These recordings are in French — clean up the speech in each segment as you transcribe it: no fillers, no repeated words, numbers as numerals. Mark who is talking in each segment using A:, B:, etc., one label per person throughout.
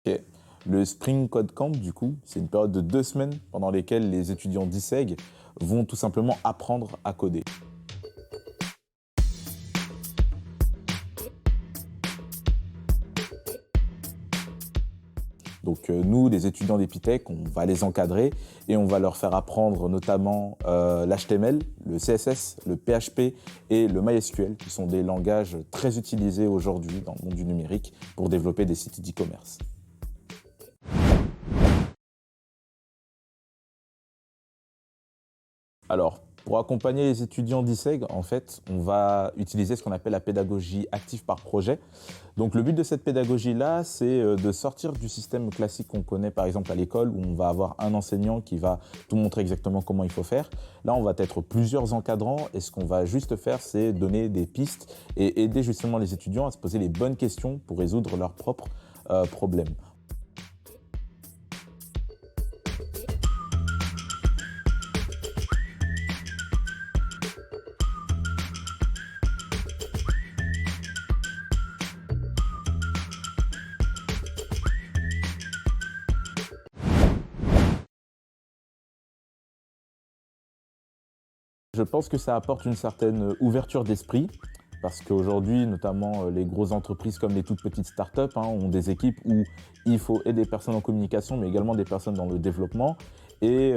A: Ok. Le Spring Code Camp, du coup, c'est une période de 2 semaines pendant lesquelles les étudiants d'ISEG vont tout simplement apprendre à coder. Donc nous, les étudiants d'Epitech, on va les encadrer et on va leur faire apprendre notamment l'HTML, le CSS, le PHP et le MySQL, qui sont des langages très utilisés aujourd'hui dans le monde du numérique pour développer des sites d'e-commerce. Alors, pour accompagner les étudiants d'ISEG, en fait, on va utiliser ce qu'on appelle la pédagogie active par projet. Donc, le but de cette pédagogie-là, c'est de sortir du système classique qu'on connaît, par exemple, à l'école, où on va avoir un enseignant qui va tout montrer exactement comment il faut faire. Là, on va être plusieurs encadrants et ce qu'on va juste faire, c'est donner des pistes et aider justement les étudiants à se poser les bonnes questions pour résoudre leurs propres problèmes. Je pense que ça apporte une certaine ouverture d'esprit parce qu'aujourd'hui, notamment les grosses entreprises comme les toutes petites startups ont des équipes où il faut aider des personnes en communication, mais également des personnes dans le développement. Et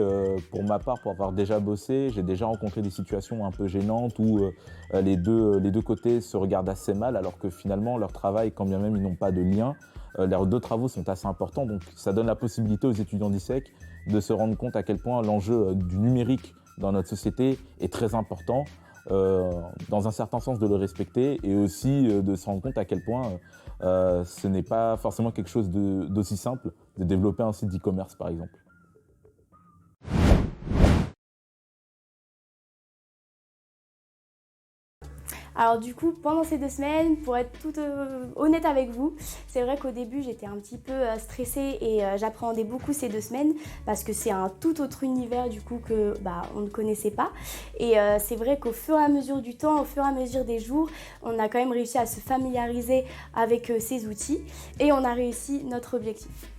A: pour ma part, pour avoir déjà bossé, j'ai déjà rencontré des situations un peu gênantes où les deux côtés se regardent assez mal, alors que finalement, leur travail, quand bien même ils n'ont pas de lien, leurs deux travaux sont assez importants. Donc ça donne la possibilité aux étudiants d'ISEC de se rendre compte à quel point l'enjeu du numérique dans notre société est très important, dans un certain sens de le respecter et aussi de se rendre compte à quel point ce n'est pas forcément quelque chose d'aussi simple de développer un site d'e-commerce par exemple.
B: Alors du coup, pendant ces 2 semaines, pour être toute honnête avec vous, c'est vrai qu'au début j'étais un petit peu stressée et j'appréhendais beaucoup ces 2 semaines parce que c'est un tout autre univers du coup que on ne connaissait pas. Et c'est vrai qu'au fur et à mesure du temps, au fur et à mesure des jours, on a quand même réussi à se familiariser avec ces outils et on a réussi notre objectif.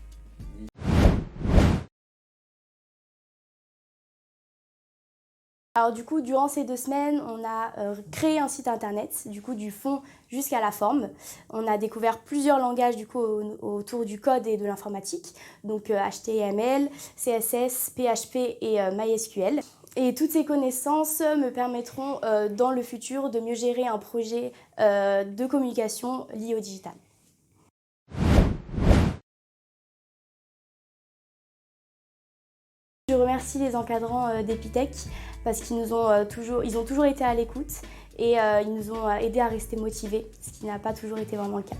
B: Alors du coup, durant ces 2 semaines, on a créé un site internet, du coup du fond jusqu'à la forme. On a découvert plusieurs langages du coup autour du code et de l'informatique, donc HTML, CSS, PHP et MySQL. Et toutes ces connaissances me permettront dans le futur de mieux gérer un projet de communication lié au digital. Je remercie les encadrants d'Epitech parce qu'ils ils ont toujours été à l'écoute et ils nous ont aidés à rester motivés, ce qui n'a pas toujours été vraiment le cas.